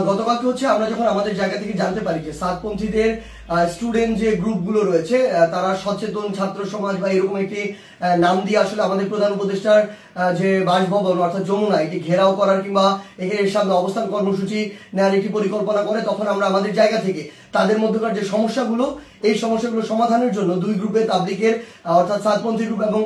গতকালকে হচ্ছে আমরা যখন আমাদের জায়গা থেকে জানতে পারি যে সাতপন্থীদের স্টুডেন্ট যে গ্রুপগুলো রয়েছে তারা সচেতন ছাত্র সমাজ বা এরকম একটি নাম দিয়ে আসলে আমাদের প্রধান উপদেষ্টার যে বাসভবন অর্থাৎ যমুনা এটি ঘেরাও করার কিংবা এর সামনে অবস্থান কর্মসূচি নেওয়ার একটি পরিকল্পনা করে, তখন আমরা আমাদের জায়গা থেকে তাদের মধ্যকার যে সমস্যাগুলো এই সমস্যাগুলো সমাধানের জন্য দুই গ্রুপে তাবলিগের অর্থাৎ সাতপন্থী গ্রুপ এবং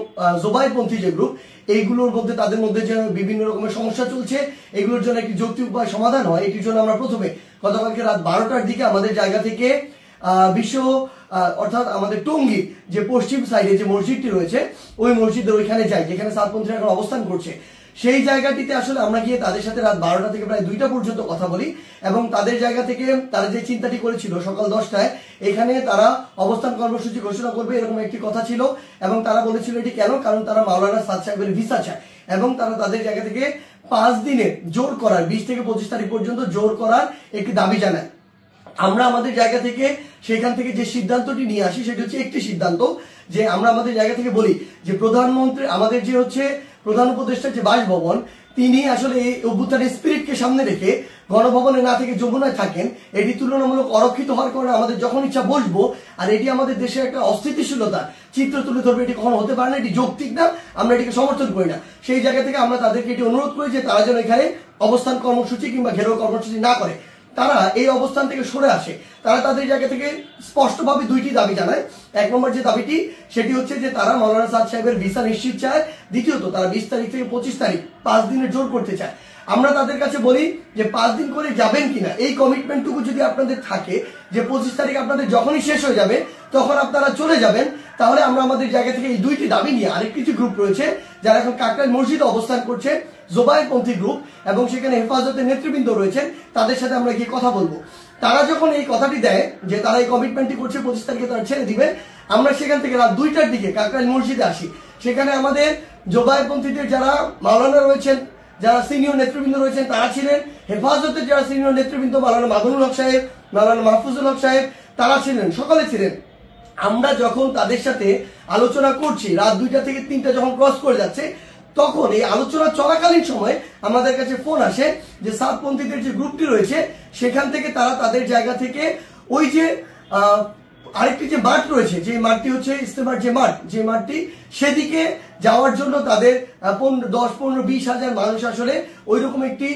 জোবাইরপন্থী যে গ্রুপ এইগুলোর মধ্যে তাদের মধ্যে যে বিভিন্ন রকমের সমস্যা চলছে এগুলোর জন্য একটি যৌক্তিক উপায় সমাধান হয়, এটির জন্য আমরা প্রথমে গতকালকে রাত 12টার দিকে আমাদের জায়গা থেকে বিশ্ব অর্থাৎ আমাদের টঙ্গী যে পশ্চিম সাইডে যে মসজিদটি রয়েছে ওই মসজিদের ওইখানে যাই যেখানে সাতপন্থীরা এখন অবস্থান করছে। সেই জায়গাটিতে আসলে আমরা গিয়ে তাদের সাথে রাত 12টা থেকে প্রায় 2টা পর্যন্ত কথা বলি এবং তাদের জায়গা থেকে তারা যে চিন্তাটি করেছিল সকাল 10টায় এখানে তারা অবস্থান কর্মসূচি ঘোষণা করবে এরকম একটি কথা ছিল এবং তারা বলেছিল এটি কেন, কারণ তারা মাওলানা সাদ সাহেবের ভিসা চায় এবং তারা তাদের জায়গা থেকে 5 দিনে জোর করার 20 থেকে 25 তারিখ পর্যন্ত জোর করার একটি দাবি জানায়। আমরা আমাদের জায়গা থেকে সেখান থেকে যে সিদ্ধান্তটি নিয়ে আসি সেটি হচ্ছে একটি সিদ্ধান্ত যে আমরা আমাদের জায়গা থেকে বলি যে প্রধানমন্ত্রী আমাদের যে হচ্ছে প্রধান উপদেষ্টার যে বাসভবন তিনি আসলে এই অভ্যুত্থানের স্পিরিটকে সামনে রেখে গণভবনে না থেকে যমুনায় থাকেন, এটি তুলনামূলক অরক্ষিত হওয়ার কারণে আমাদের যখন ইচ্ছা বসবো আর এটি আমাদের দেশের একটা অস্থিতিশীলতা চিত্র তুলে ধরবে, এটি কখনো হতে পারে না, এটি যৌক্তিক না, আমরা এটিকে সমর্থন করি না। সেই জায়গা থেকে আমরা তাদেরকে এটি অনুরোধ করি যে তারা যেন এখানে অবস্থান কর্মসূচি কিংবা ঘেরাও কর্মসূচি না করে, তারা এই অবস্থান থেকে সরে আসে। তারা তাদের জায়গা থেকে স্পষ্টভাবে দুইটি দাবি জানায়। এক নম্বর যে দাবিটি সেটি হচ্ছে যে তারা মাওলানা সাদ সাহেবের ভিসা নিশ্চিত চায়, দ্বিতীয়ত তারা 20 তারিখ থেকে 25 তারিখ 5 দিনের জোর করতে চায়। আমরা তাদের কাছে বলি যে 5 দিন করে যাবেন কিনা এই কমিটমেন্টটুকু যদি আপনাদের থাকে যে 25 তারিখ আপনাদের যখনই শেষ হয়ে যাবে তখন আপনারা চলে যাবেন, তাহলে আমরা আমাদের জায়গা থেকে এই দুইটি দাবি নিয়ে আরেক কিছু গ্রুপ রয়েছে যারা এখন কাকরাইল মসজিদে অবস্থান করছে জোবাইরপন্থী গ্রুপ এবং সেখানে হেফাজতের নেতৃবৃন্দ রয়েছেন, তাদের সাথে আমরা গিয়ে কথা বলবো। তারা যখন এই কথাটি দেয় যে তারা এই কমিটমেন্টটি করছে 25 তারিখে তারা ছেড়ে দিবে, আমরা সেখান থেকে রাত 2টার দিকে কাকরাইল মসজিদে আসি। সেখানে আমাদের জোবাইরপন্থীদের যারা মাওলানা রয়েছেন, যারা সিনিয়র নেতৃবৃন্দ রয়েছেন তারা ছিলেন, হেফাজতের যারা সিনিয়র নেতৃবৃন্দ মাওলানা মামুনুল হক সাহেব, মাওলানা মাহফুজুল হক সাহেব তারা ছিলেন, সকলে ছিলেন। আমরা যখন তাদের সাথে আলোচনা করছি রাত 2টা থেকে 3টা যখন ক্রস করে যাচ্ছে তখন এই আলোচনা চলাকালীন সময় আমাদের কাছে ফোন আসে যে সাতপন্থীদের যে গ্রুপটি রয়েছে সেখান থেকে তারা তাদের জায়গা থেকে ওই যে আরেকটি যে মাঠ রয়েছে যে মাঠটি হচ্ছে ইস্তেমার যে মাঠ, যে মাঠটি সেদিকে যাওয়ার জন্য তাদের 10, 15, 20 হাজার মানুষ আসলে ওই রকম একটি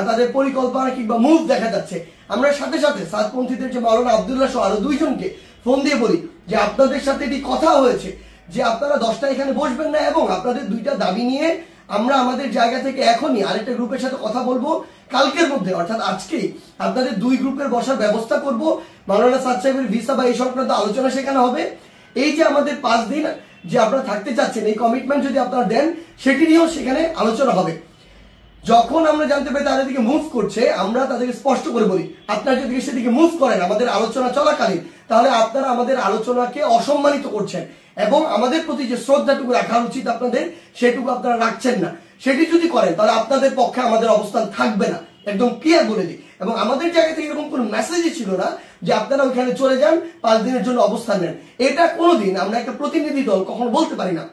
তাদের পরিকল্পনা কিংবা মুভ দেখা যাচ্ছে। আমরা সাথে সাথে সাতপন্থীদের যে মাওলানা আব্দুল্লাহ সহ আরো 2 জনকে ফোন দিয়ে বলি যে আপনাদের সাথে এটি কথা হয়েছে যে আপনারা 10টা এখানে বসবেন না এবং আপনাদের 2টা দাবি নিয়ে আমরা আমাদের জায়গা থেকে এখনই আরেকটা গ্রুপের সাথে কথা বলবো, কালকের মধ্যে অর্থাৎ আজকেই আপনাদের 2 গ্রুপের বসার ব্যবস্থা করব, মাওলানা সাদ সাহেবের ভিসা বা এই সংক্রান্ত আলোচনা সেখানে হবে। এই যে আমাদের 5 দিন যে আপনারা থাকতে চাচ্ছেন এই কমিটমেন্ট যদি আপনারা দেন সেটি নিয়েও সেখানে আলোচনা হবে। যখন আমরা জানতে পারি তাদের দিকে মুভ করছে আমরা তাদেরকে স্পষ্ট করে বলি আপনারা যদি সেদিকে মুভ করেন আমাদের আলোচনা চলাকালীন তাহলে আপনারা আমাদের আলোচনাকে অসম্মানিত করছেন এবং আমাদের প্রতি যে শ্রদ্ধাটুকু রাখা উচিত আপনাদের সেটুকু আপনারা রাখছেন না। সেটি যদি করেন তাহলে আপনাদের পক্ষে আমাদের অবস্থান থাকবে না, একদম ক্লিয়ার বলে দিই। এবং আমাদের জায়গা থেকে এরকম কোনো মেসেজই ছিল না যে আপনারা ওইখানে চলে যান 5 দিনের জন্য অবস্থান নেন। এটা কোনোদিন আমরা একটা প্রতিনিধি দল কখনো বলতে পারি না।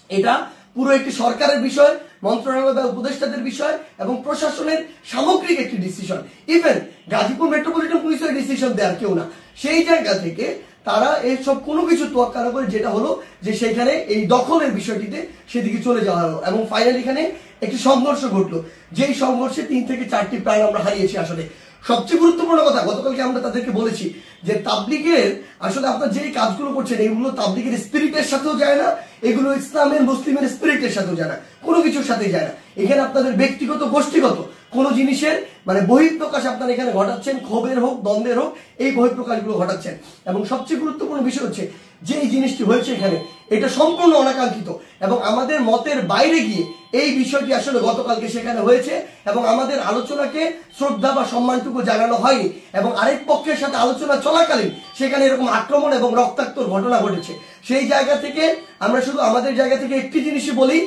এটা পুরো একটি সরকারের বিষয়, মন্ত্রণালয় বা উপদেষ্টাদের বিষয় এবং প্রশাসনের সামগ্রিক একটি ডিসিশন। ইভেন গাজীপুর মেট্রোপলিটন পুলিশের ডিসিশন দেওয়ার কেউ না। সেই জায়গা থেকে তারা এইসব কোনো কিছু তোয়াক্কা না করে যেটা হলো যে সেখানে এই দখলের বিষয়টিতে সেদিকে চলে যাওয়া হলো এবং ফাইনালি এখানে একটি সংঘর্ষ ঘটলো, যেই সংঘর্ষে 3 থেকে 4টি প্রাণ আমরা হারিয়েছি। আসলে সবচেয়ে গুরুত্বপূর্ণ কথা গতকালকে আমরা তাদেরকে বলেছি যে তাবলিগের আসলে আপনারা যেই কাজগুলো করছেন এগুলো তাবলিগের স্পিরিটের সাথেও যায় না, এগুলো ইসলামের মুসলিমের স্পিরিটের সাথেও যায় না, কোনো কিছুর সাথে যায় না। এখানে আপনাদের ব্যক্তিগত গোষ্ঠীগত কোন জিনিসের মানে বহিঃপ্রকাশ আপনারা এখানে ঘটাচ্ছেন, ক্ষোভের হোক দ্বন্দ্বের হোক এই বহিঃপ্রকাশগুলো ঘটাচ্ছেন। এবং সবচেয়ে গুরুত্বপূর্ণ বিষয় হচ্ছে যে এই জিনিসটি হয়েছে এখানে এটা সম্পূর্ণ অনাকাঙ্ক্ষিত এবং আমাদের মতের বাইরে গিয়ে এই বিষয়টি আসলে গতকালকে সেখানে হয়েছে এবং আমাদের আলোচনাকে শ্রদ্ধা বা সম্মানটুকু জানানো হয়নি এবং আরেক পক্ষের সাথে আলোচনা চলাকালীন সেখানে এরকম আক্রমণ এবং রক্তাক্ত ঘটনা ঘটেছে। সেই জায়গা থেকে আমরা শুধু আমাদের জায়গা থেকে একটি জিনিসই বলি,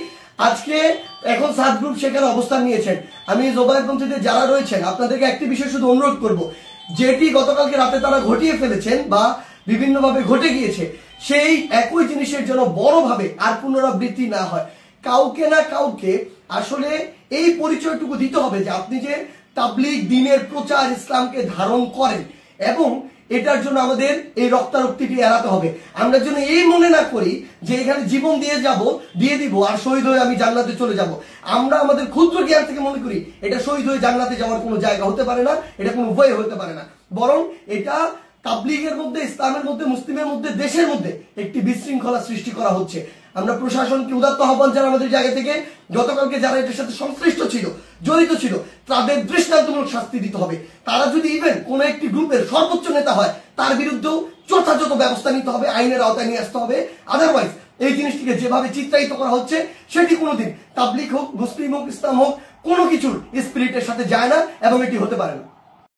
আজকে এখন 7 গ্রুপ সেখানে অবস্থান নিয়েছেন। আমি জোবাইরপন্থীদের যারা রয়েছেন আপনাদেরকে একটি বিষয় শুধু অনুরোধ করব, যেটি গতকালকে রাতে তারা ঘটিয়ে ফেলেছেন বা বিভিন্নভাবে ঘটে গিয়েছে সেই একই জিনিসের জন্য বড়ভাবে আর পুনরাবৃত্তি না হয়। কাউকে না কাউকে আসলে এই পরিচয়টুকু দিতে হবে যে আপনি যে তাবলীগ দ্বীনের প্রচার ইসলামকে ধারণ করেন, এবং এটার জন্য আমাদের এই রক্তারক্তিটি এড়াতে হবে। আমরা যেন এই মনে না করি যে এখানে জীবন দিয়ে দিব আর শহীদ হয়ে আমি জান্নাতে চলে যাব। আমরা আমাদের ক্ষুদ্র জ্ঞান থেকে মনে করি এটা শহীদ হয়ে জান্নাতে যাওয়ার কোনো জায়গা হতে পারে না, এটা কোনো উপায় হতে পারে না, বরং এটা তাবলীগের মধ্যে, ইসলামের মধ্যে, মুসলিমের মধ্যে, দেশের মধ্যে একটি বিশৃঙ্খলা সৃষ্টি করা হচ্ছে। আমরা প্রশাসনকে উদাত্ত আহ্বান জানাই আমাদের জায়গা থেকে, গতকালকে যারা এটার সাথে সংশ্লিষ্ট ছিল, জড়িত ছিল, তাদের দৃষ্টান্তমূলক শাস্তি দিতে হবে। তারা যদি ইভেন কোন একটি গ্রুপের সর্বোচ্চ নেতা হয়, তার বিরুদ্ধেও যথাযথ ব্যবস্থা নিতে হবে, আইনের আওতায় নিয়ে আসতে হবে। আদারওয়াইজ এই জিনিসটিকে যেভাবে চিত্রায়িত করা হচ্ছে সেটি কোনোদিন তাবলীগ হোক, মুসলিম হোক, ইসলাম হোক, কোনো কিছুর স্পিরিটের সাথে যায় না এবং এটি হতে পারে না।